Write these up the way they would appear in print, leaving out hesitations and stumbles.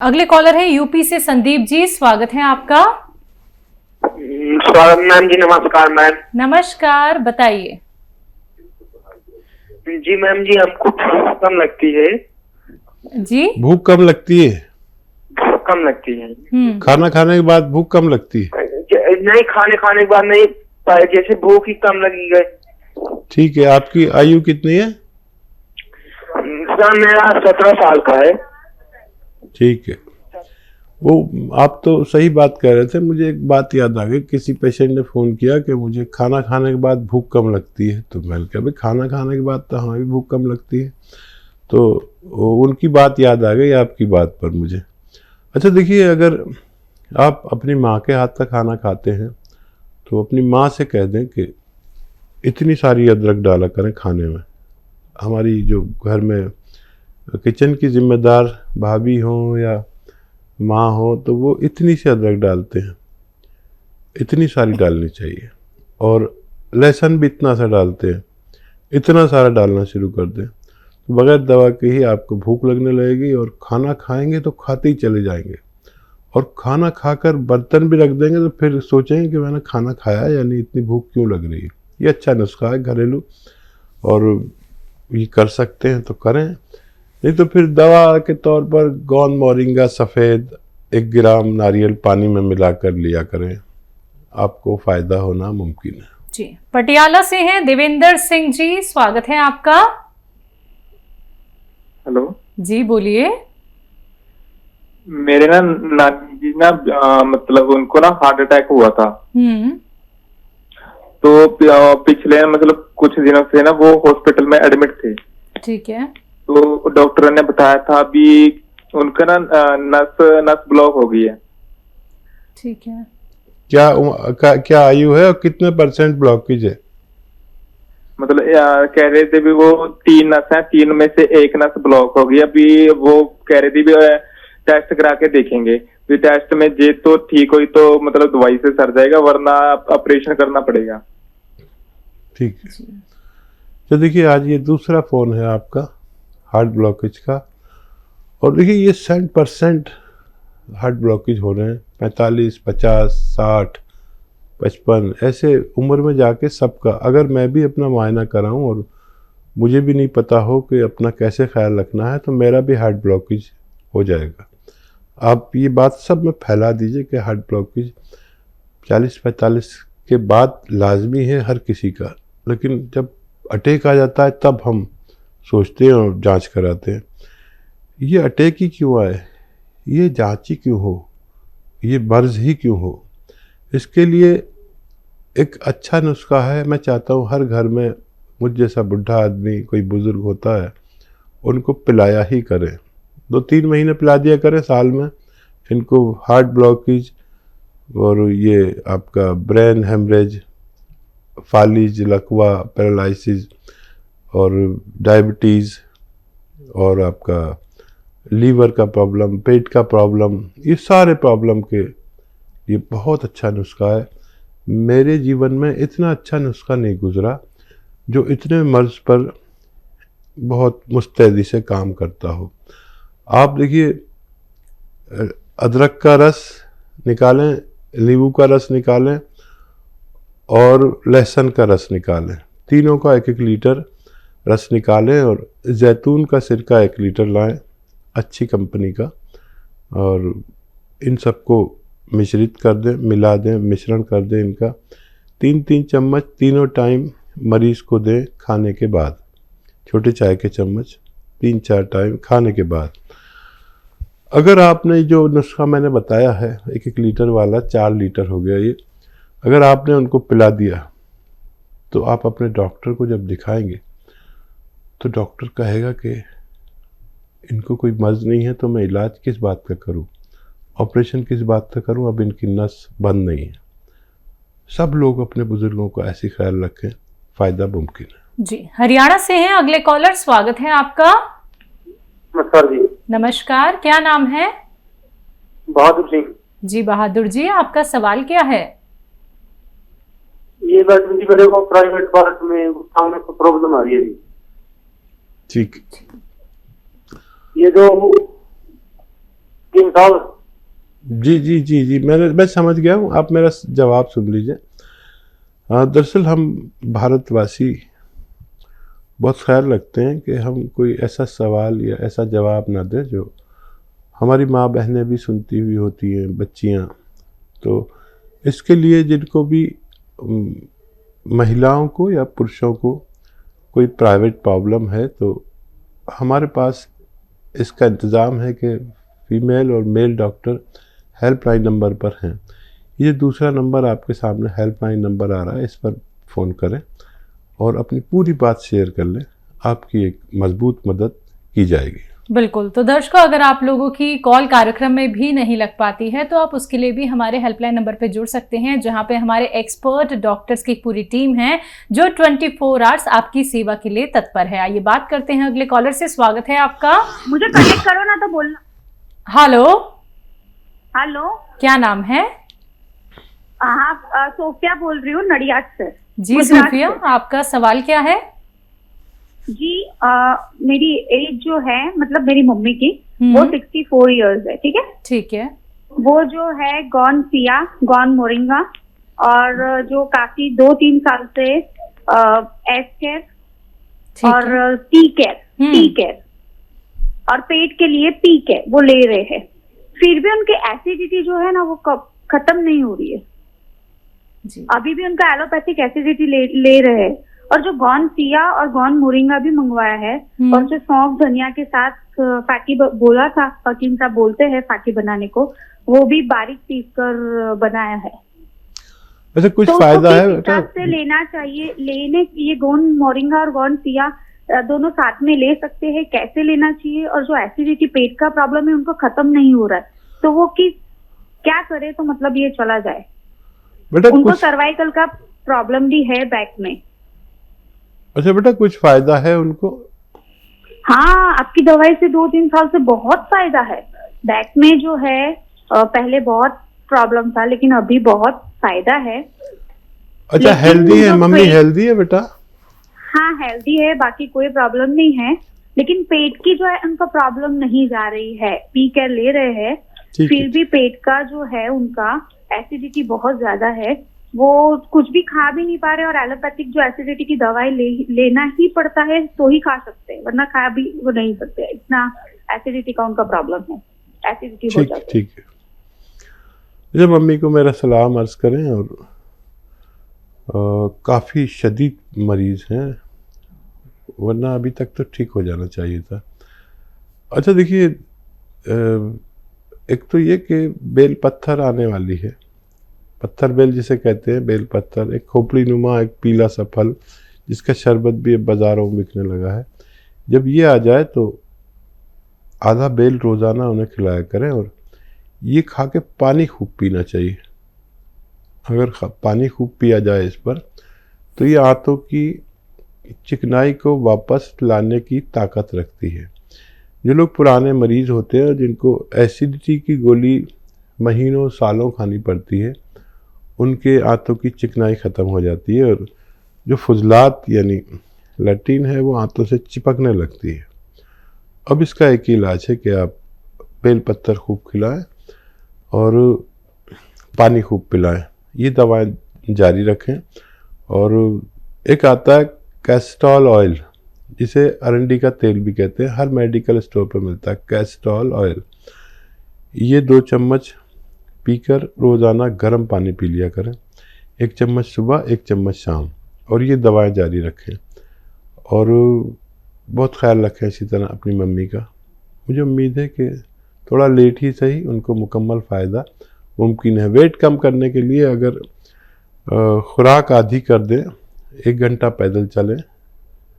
अगले कॉलर है यूपी से संदीप जी, स्वागत है आपका। स्वागत मैम जी, नमस्कार मैम। नमस्कार, बताइए। जी मैम जी, आपको भूख कम लगती है? जी, भूख कम लगती है? भूख कम लगती है। खाना खाने के बाद भूख कम लगती है? नहीं, खाने के बाद नहीं, जैसे भूख ही कम लगी गई। ठीक है, आपकी आयु कितनी है? सर मेरा 17 साल का है। ठीक है, वो आप तो सही बात कह रहे थे। मुझे एक बात याद आ गई, किसी पेशेंट ने फ़ोन किया कि मुझे खाना खाने के बाद भूख कम लगती है। तो मैंने कहा भाई खाना खाने के बाद तो हमें भी भूख कम लगती है। तो उनकी बात याद आ गई आपकी बात पर मुझे। अच्छा देखिए, अगर आप अपनी माँ के हाथ का खाना खाते हैं तो अपनी माँ से कह दें कि इतनी सारी अदरक डाला करें खाने में। हमारी जो घर में किचन की जिम्मेदार भाभी हो या माँ हो तो वो इतनी सी अदरक डालते हैं, इतनी सारी डालनी चाहिए। और लहसुन भी इतना सा डालते हैं, इतना सारा डालना शुरू कर दें तो बगैर दवा के ही आपको भूख लगने लगेगी। और खाना खाएंगे तो खाते ही चले जाएंगे, और खाना खाकर बर्तन भी रख देंगे तो फिर सोचेंगे कि मैंने खाना खाया या नहीं, इतनी भूख क्यों लग रही है। ये अच्छा नुस्खा है घरेलू, और ये कर सकते हैं तो करें, नहीं तो फिर दवा के तौर पर गोंद मोरिंगा सफ़ेद 1 ग्राम नारियल पानी में मिलाकर लिया करें, आपको फ़ायदा होना मुमकिन है। जी, पटियाला से हैं देवेंद्र सिंह जी, स्वागत है आपका। हेलो जी बोलिए। मेरे नानी जी मतलब उनको हार्ट अटैक हुआ था। तो पिछले कुछ दिनों से वो हॉस्पिटल में एडमिट थे। ठीक है। तो डॉक्टर ने बताया था अभी उनका नस ब्लॉक हो गई है। ठीक है। क्या आयु है और कितने % ब्लॉकेज है? कह रहे थे भी वो 3 नस है, 3 में से 1 नस ब्लॉक हो गई। अभी वो कह रहे थे भी टेस्ट करा के देखेंगे, भी टेस्ट में जे तो ठीक हुई तो दवाई से सर जाएगा, वरना ऑपरेशन करना पड़ेगा। ठीक है। तो देखिए, आज ये दूसरा फ़ोन है आपका हार्ट ब्लॉकेज का, और देखिए ये 100% हार्ट ब्लॉकेज हो रहे हैं। 45, 50, 60, 55 ऐसे उम्र में जाके सबका। अगर मैं भी अपना मुआयना कराऊं और मुझे भी नहीं पता हो कि अपना कैसे ख्याल रखना है तो मेरा भी हार्ट ब्लॉकेज हो जाएगा। आप ये बात सब में फैला दीजिए कि हार्ट ब्लॉकेज 40-45 के बाद लाजमी है हर किसी का, लेकिन जब अटैक आ जाता है तब हम सोचते हैं और जांच कराते हैं। ये अटैक ही क्यों आए, ये जांच ही क्यों हो, ये मर्ज ही क्यों हो, इसके लिए एक अच्छा नुस्खा है। मैं चाहता हूँ हर घर में मुझ जैसा बुढ़ा आदमी, कोई बुज़ुर्ग होता है, उनको पिलाया ही करें। 2-3 महीने पिला दिया करें साल में। इनको हार्ट ब्लॉकेज और ये आपका ब्रेन हेमरेज, फालिज, लकवा, पैरालिसिस और डायबिटीज़ और आपका लीवर का प्रॉब्लम, पेट का प्रॉब्लम, ये सारे प्रॉब्लम के ये बहुत अच्छा नुस्खा है। मेरे जीवन में इतना अच्छा नुस्खा नहीं गुजरा जो इतने मर्ज पर बहुत मुस्तैदी से काम करता हो। आप देखिए, अदरक का रस निकालें, नींबू का रस निकालें और लहसुन का रस निकालें, तीनों का 1-1 लीटर रस निकालें, और जैतून का सिरका 1 लीटर लाएं अच्छी कंपनी का, और इन सबको मिश्रित कर दें, मिला दें, मिश्रण कर दें इनका। 3-3 चम्मच तीनों टाइम मरीज़ को दें खाने के बाद, छोटे चाय के चम्मच 3-4 टाइम खाने के बाद। अगर आपने जो नुस्खा मैंने बताया है 1-1 लीटर वाला, 4 लीटर हो गया ये, अगर आपने उनको पिला दिया तो आप अपने डॉक्टर को जब दिखाएंगे तो डॉक्टर कहेगा कि इनको कोई मर्ज नहीं है तो मैं इलाज किस बात का करूं, ऑपरेशन किस बात का करूं, अब इनकी नस बंद नहीं है। सब लोग अपने बुजुर्गों को ऐसे ख्याल रखें, फ़ायदा मुमकिन है। जी, हरियाणा से हैं अगले कॉलर, स्वागत है आपका। नमस्कार जी। नमस्कार, क्या नाम है? बहादुर सिंह। जी बहादुर जी, आपका सवाल क्या है? ये बात मुझे प्राइवेट पार्ट में सामने को प्रॉब्लम आ रही है। ठीक। ये जो 3 साल। जी जी जी जी, मैं समझ गया हूँ, आप मेरा जवाब सुन लीजिए। दरअसल हम भारतवासी बहुत ख्याल रखते हैं कि हम कोई ऐसा सवाल या ऐसा जवाब ना दें जो हमारी माँ बहनें भी सुनती हुई होती हैं, बच्चियाँ। तो इसके लिए जिनको भी महिलाओं को या पुरुषों को कोई प्राइवेट प्रॉब्लम है तो हमारे पास इसका इंतज़ाम है कि फीमेल और मेल डॉक्टर हेल्पलाइन नंबर पर हैं। ये दूसरा नंबर आपके सामने हेल्पलाइन नंबर आ रहा है, इस पर फ़ोन करें और अपनी पूरी बात शेयर कर लें, आपकी एक मजबूत मदद की जाएगी। बिल्कुल। तो दर्शकों, अगर आप लोगों की कॉल कार्यक्रम में भी नहीं लग पाती है तो आप उसके लिए भी हमारे हेल्पलाइन नंबर पे जुड़ सकते हैं, जहां पे हमारे एक्सपर्ट डॉक्टर्स की पूरी टीम है जो 24 आवर्स आपकी सेवा के लिए तत्पर है। आइए बात करते हैं अगले कॉलर से। स्वागत है आपका। मुझे कनेक्ट करो ना तो बोलना। हेलो, हेलो, क्या नाम है? हाँ, सोफिया बोल रही हूँ नडियाद से। जी गुजरात सोफिया, से। आपका सवाल क्या है? जी, मेरी एज जो है, मतलब मेरी मम्मी की, हम्म। वो 64 इयर्स है, ठीक है। ठीक है। वो जो है गॉन सिया, गॉन मोरिंगा, और जो काफी 2-3 साल से एस केयर ठीक है। और टी केयर और पेट के लिए पी केयर वो ले रहे हैं। फिर भी उनके एसिडिटी जो है ना वो खत्म नहीं हो रही है। जी। अभी भी उनका एलोपैथिक एसिडिटी ले रहे हैं। और जो गॉन सिया और गॉन मोरिंगा भी मंगवाया है, और जो सौंफ धनिया के साथ फाकी बोला था, हकीम साहब बोलते हैं फाकी बनाने को, वो भी बारीक पीस कर बनाया है। वैसे कुछ तो फायदा है किस बेटा? हिसाब से लेना चाहिए? ये गॉन मोरिंगा और गॉन सिया दोनों साथ में ले सकते हैं? कैसे लेना चाहिए? और जो एसिडिटी पेट का प्रॉब्लम है उनको खत्म नहीं हो रहा है, तो वो क्या करे तो मतलब ये चला जाए? बेटा उनको कुछ सर्वाइकल का प्रॉब्लम भी है बैक में। अच्छा बेटा, कुछ फायदा है उनको? हाँ, आपकी दवाई से 2-3 साल से बहुत फायदा है। बैक में जो है पहले बहुत प्रॉब्लम था, लेकिन अभी बहुत फायदा है। अच्छा, लेकिन हेल्दी है जो मम्मी? पेट- हेल्दी है बेटा? हाँ, हेल्दी है, बाकी कोई प्रॉब्लम नहीं है। लेकिन पेट की जो है उनका प्रॉब्लम नहीं जा रही है। पी केयर ले रहे हैं, ठीक फिर है। भी पेट का जो है उनका एसिडिटी बहुत ज्यादा है। वो कुछ भी खा भी नहीं पा रहे, और एलोपैथिक जो एसिडिटी की दवाई लेना ही पड़ता है तो ही खा सकते हैं, वरना खा भी वो नहीं सकते। इतना एसिडिटी का उनका प्रॉब्लम है, एसिडिटी हो ठीक जाती है। ठीक है। अच्छा, मम्मी को मेरा सलाम अर्ज करें, और काफ़ी शदीद मरीज़ हैं, वरना अभी तक तो ठीक हो जाना चाहिए था। अच्छा देखिए, एक तो ये कि बेल पत्थर आने वाली है, पत्थर बेल जिसे कहते हैं, बेल पत्थर, एक खोपड़ी नुमा एक पीला सा फल जिसका शरबत भी अब बाज़ारों में बिकने लगा है। जब ये आ जाए तो आधा बेल रोज़ाना उन्हें खिलाया करें, और ये खा के पानी खूब पीना चाहिए। अगर पानी खूब पिया जाए इस पर, तो ये आंतों की चिकनाई को वापस लाने की ताकत रखती है। जो लोग पुराने मरीज़ होते हैं, जिनको एसिडिटी की गोली महीनों सालों खानी पड़ती है, उनके आंतों की चिकनाई ख़त्म हो जाती है, और जो फुजलात यानी लैट्रिन है वो आंतों से चिपकने लगती है। अब इसका एक ही इलाज है कि आप बेल पत्थर खूब खिलाएं और पानी खूब पिलाएं। ये दवाएं जारी रखें। और एक आता है कैस्टॉल ऑयल, जिसे अरंडी का तेल भी कहते हैं, हर मेडिकल स्टोर पर मिलता है कैस्टॉल ऑयल। ये 2 चम्मच पीकर रोज़ाना गर्म पानी पी लिया करें, 1 चम्मच सुबह 1 चम्मच शाम, और ये दवाएं जारी रखें। और बहुत ख्याल रखें इसी तरह अपनी मम्मी का। मुझे उम्मीद है कि थोड़ा लेट ही सही उनको मुकम्मल फ़ायदा मुमकिन है। वेट कम करने के लिए अगर खुराक आधी कर दें, 1 घंटा पैदल चलें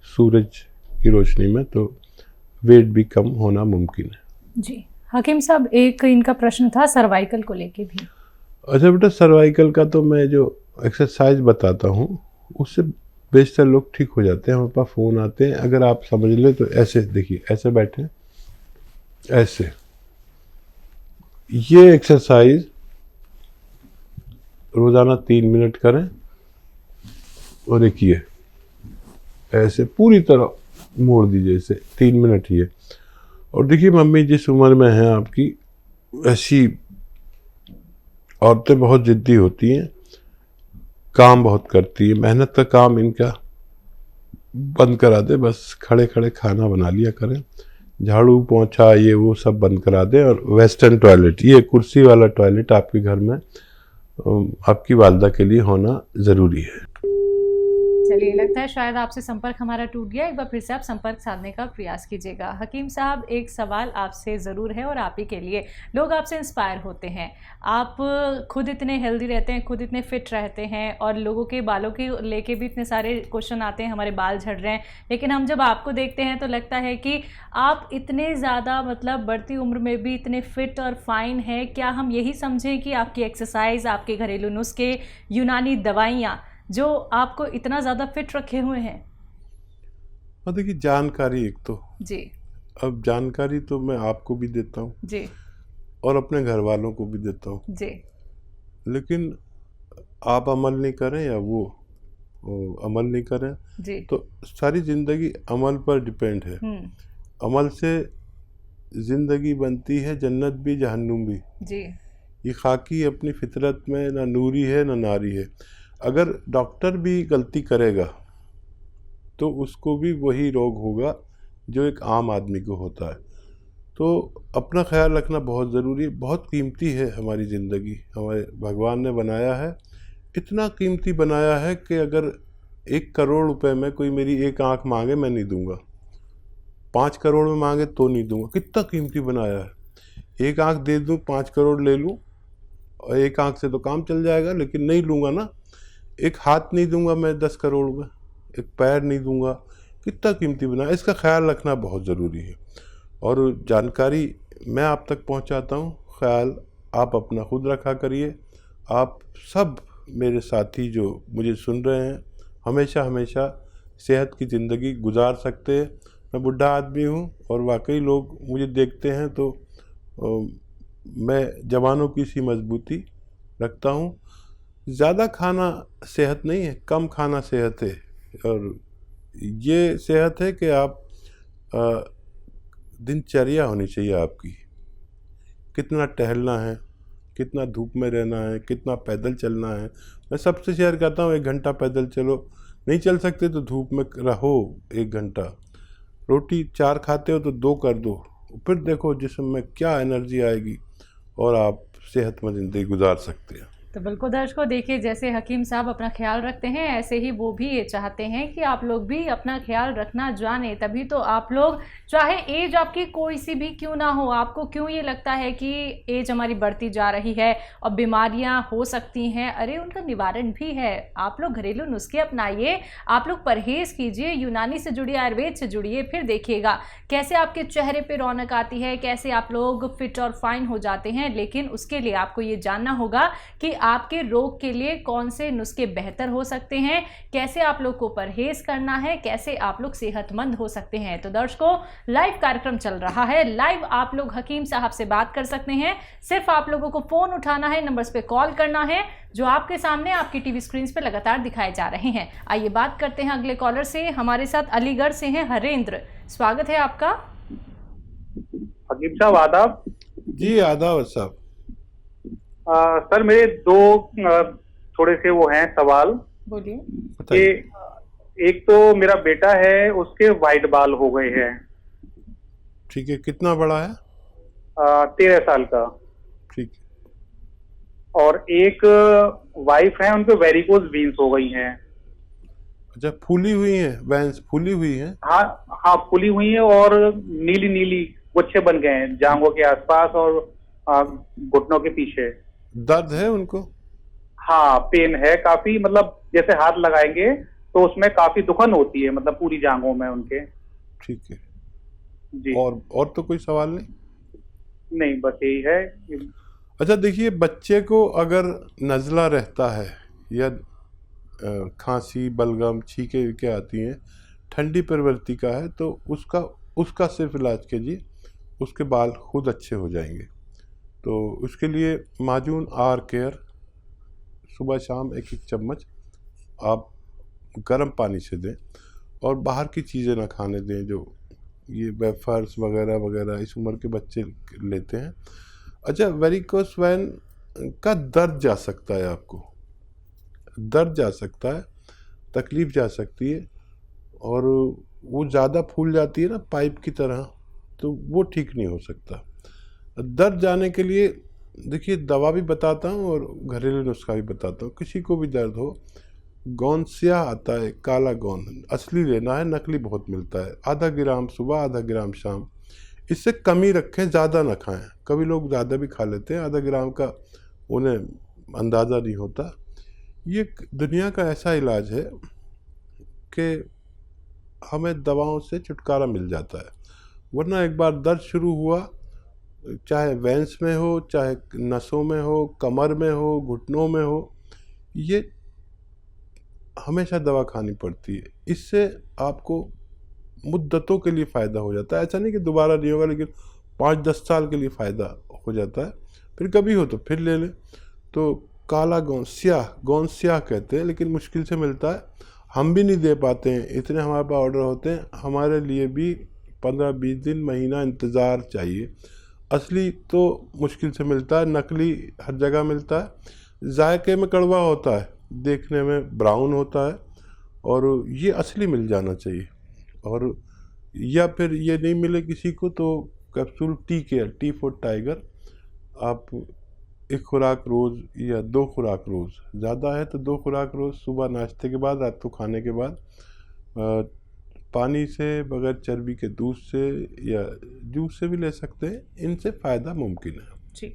सूरज की रोशनी में, तो वेट भी कम होना मुमकिन है। जी हकीम साहब, एक इनका प्रश्न था सर्वाइकल को लेके भी। अच्छा बेटा, सर्वाइकल का तो मैं जो एक्सरसाइज बताता हूँ उससे बेशतर लोग ठीक हो जाते हैं। हमारे पास फ़ोन आते हैं, अगर आप समझ लें तो ऐसे देखिए, ऐसे बैठे, ऐसे, ये एक्सरसाइज रोज़ाना 3 मिनट करें, और एक ये ऐसे पूरी तरह मोड़ दीजिए, इसे 3 मिनट ये। और देखिए मम्मी जिस उम्र में है आपकी, ऐसी औरतें बहुत जिद्दी होती हैं, काम बहुत करती है, मेहनत का काम इनका बंद करा दे, बस खड़े खड़े खाना बना लिया करें, झाड़ू पोंछा ये वो सब बंद करा दें। और वेस्टर्न टॉयलेट, ये कुर्सी वाला टॉयलेट आपके घर में आपकी वालदा के लिए होना ज़रूरी है। चलिए, लगता है शायद आपसे संपर्क हमारा टूट गया। एक बार फिर से आप संपर्क साधने का प्रयास कीजिएगा। हकीम साहब, एक सवाल आपसे ज़रूर है और आप ही के लिए। लोग आपसे इंस्पायर होते हैं, आप खुद इतने हेल्दी रहते हैं, खुद इतने फिट रहते हैं, और लोगों के बालों के लेके भी इतने सारे क्वेश्चन आते हैं, हमारे बाल झड़ रहे हैं, लेकिन हम जब आपको देखते हैं तो लगता है कि आप इतने ज़्यादा मतलब बढ़ती उम्र में भी इतने फिट और फाइन है। क्या हम यही समझें कि आपकी एक्सरसाइज, आपके घरेलू नुस्खे, यूनानी दवाइयाँ जो आपको इतना ज़्यादा फिट रखे हुए हैं? और देखिए, जानकारी एक तो जी अब जानकारी तो मैं आपको भी देता हूँ जी और अपने घर वालों को भी देता हूँ, जी लेकिन आप अमल नहीं करें या वो अमल नहीं करें, जी। तो सारी ज़िंदगी अमल पर डिपेंड है। अमल से ज़िंदगी बनती है, जन्नत भी जहन्नुम भी। जी ये खाकी अपनी फितरत में ना नूरी है ना नारी है। अगर डॉक्टर भी गलती करेगा तो उसको भी वही रोग होगा जो एक आम आदमी को होता है। तो अपना ख्याल रखना बहुत ज़रूरी है। बहुत कीमती है हमारी ज़िंदगी, हमारे भगवान ने बनाया है, इतना कीमती बनाया है कि अगर 1 करोड़ रुपए में कोई मेरी एक आँख मांगे मैं नहीं दूंगा, 5 करोड़ में मांगे तो नहीं दूंगा। कितना कीमती बनाया है। एक आँख दे दूं, 5 करोड़ ले लूं, और एक आँख से तो काम चल जाएगा, लेकिन नहीं लूँगा ना। एक हाथ नहीं दूंगा मैं 10 करोड़ में, एक पैर नहीं दूंगा। कितना कीमती बनाया, इसका ख्याल रखना बहुत ज़रूरी है। और जानकारी मैं आप तक पहुंचाता हूं, ख्याल आप अपना खुद रखा करिए। आप सब मेरे साथी जो मुझे सुन रहे हैं, हमेशा हमेशा सेहत की ज़िंदगी गुजार सकते हैं। मैं बुढ़ा आदमी हूं और वाकई लोग मुझे देखते हैं तो मैं जवानों की सी मजबूती रखता हूं। ज़्यादा खाना सेहत नहीं है, कम खाना सेहत है। और ये सेहत है कि आप दिनचर्या होनी चाहिए आपकी, कितना टहलना है, कितना धूप में रहना है, कितना पैदल चलना है। मैं सबसे शेयर करता हूँ 1 घंटा पैदल चलो, नहीं चल सकते तो धूप में रहो 1 घंटा। रोटी 4 खाते हो तो 2 कर दो, फिर देखो जिस्म में क्या एनर्जी आएगी और आप सेहतमंद ज़िंदगी गुजार सकते हैं। तो बिल्कुल दर्शकों, देखिए, जैसे हकीम साहब अपना ख्याल रखते हैं, ऐसे ही वो भी ये चाहते हैं कि आप लोग भी अपना ख्याल रखना जाने। तभी तो आप लोग, चाहे एज आपकी कोई सी भी क्यों ना हो, आपको क्यों ये लगता है कि एज हमारी बढ़ती जा रही है और बीमारियां हो सकती हैं, अरे उनका निवारण भी है। आप लोग घरेलू नुस्खे अपनाइए, आप लोग परहेज कीजिए, यूनानी से जुड़िए, आयुर्वेद से जुड़िए, फिर देखिएगा कैसे आपके चेहरे पे रौनक आती है, कैसे आप लोग फिट और फाइन हो जाते हैं। लेकिन उसके लिए आपको ये जानना होगा कि आपके रोग के लिए कौन से नुस्खे बेहतर हो सकते हैं, कैसे आप लोग को परहेज करना है, कैसे आप लोग सेहतमंद हो सकते हैं। तो दर्शकों, लाइव कार्यक्रम चल रहा है, लाइव आप लोग हकीम साहब से बात कर सकते हैं। सिर्फ आप लोगों को फोन उठाना है, नंबर्स पे कॉल करना है जो आपके सामने आपकी टीवी स्क्रीन पे लगातार दिखाए जा रहे हैं। आइए बात करते हैं अगले कॉलर से। हमारे साथ अलीगढ़ से हैं हरेंद्र, स्वागत है आपका। हकीम साहब आदाब। जी आदाब साहब। सर मेरे 2 थोड़े से वो हैं सवाल। बोलिए। कि एक तो मेरा बेटा है, उसके वाइट बाल हो गए हैं। ठीक है, कितना बड़ा है? 13 साल का। ठीक है। और एक वाइफ है, उनको वेरिकोज वीन्स हो गई हैं। अच्छा, फूली हुई है, वेंस फूली हुई है? हाँ हाँ, फूली हुई है और नीली नीली गुच्छे बन गए हैं जांघों के आसपास और घुटनों के पीछे। दर्द है उनको? हाँ, पेन है काफी, मतलब जैसे हाथ लगाएंगे तो उसमें काफी दुखन होती है, मतलब पूरी जांघों में उनके। ठीक है जी। और तो कोई सवाल नहीं? नहीं, बस यही है। अच्छा देखिए, बच्चे को अगर नज़ला रहता है या खांसी, बलगम, छींके वीके आती हैं, ठंडी प्रवृत्ति का है, तो उसका सिर्फ इलाज कीजिए, उसके बाल खुद अच्छे हो जाएंगे। तो उसके लिए माजून आर केयर सुबह शाम 1-1 चम्मच आप गर्म पानी से दें, और बाहर की चीज़ें ना खाने दें, जो ये वेफर्स वगैरह वगैरह इस उम्र के बच्चे लेते हैं। अच्छा, वेरिकोस वेन का दर्द जा सकता है, आपको दर्द जा सकता है, तकलीफ जा सकती है, और वो ज़्यादा फूल जाती है ना पाइप की तरह, तो वो ठीक नहीं हो सकता। दर्द जाने के लिए देखिए दवा भी बताता हूँ और घरेलू नुस्खा भी बताता हूँ। किसी को भी दर्द हो, गौनसिया आता है, काला गौन, असली लेना है, नकली बहुत मिलता है, आधा ग्राम सुबह, आधा ग्राम शाम। इससे कम ही रखें, ज़्यादा ना खाएं। कभी लोग ज़्यादा भी खा लेते हैं, आधा ग्राम का उन्हें अंदाज़ा नहीं होता। ये दुनिया का ऐसा इलाज है कि हमें दवाओं से छुटकारा मिल जाता है, वरना एक बार दर्द शुरू हुआ, चाहे वेंस में हो, चाहे नसों में हो, कमर में हो, घुटनों में हो, ये हमेशा दवा खानी पड़ती है। इससे आपको मुद्दतों के लिए फ़ायदा हो जाता है, ऐसा नहीं कि दोबारा नहीं होगा, लेकिन 5-10 साल के लिए फ़ायदा हो जाता है। फिर कभी हो तो फिर ले लें। तो काला गौन, स्याह कहते हैं, लेकिन मुश्किल से मिलता है, हम भी नहीं दे पाते हैं, इतने हमारे पास ऑर्डर होते हैं। हमारे लिए भी 15-20 दिन, महीना इंतज़ार चाहिए। असली तो मुश्किल से मिलता है, नकली हर जगह मिलता है। जायके में कड़वा होता है, देखने में ब्राउन होता है, और ये असली मिल जाना चाहिए। और या फिर ये नहीं मिले किसी को तो कैप्सूल टी फॉर टाइगर, आप 1 खुराक रोज़ या 2 खुराक रोज़, ज़्यादा है तो 2 खुराक रोज़, सुबह नाश्ते के बाद, रात को खाने के बाद, पानी से, बगैर चर्बी के दूध से या जूस से भी ले सकते हैं। इनसे फ़ायदा मुमकिन है। जी।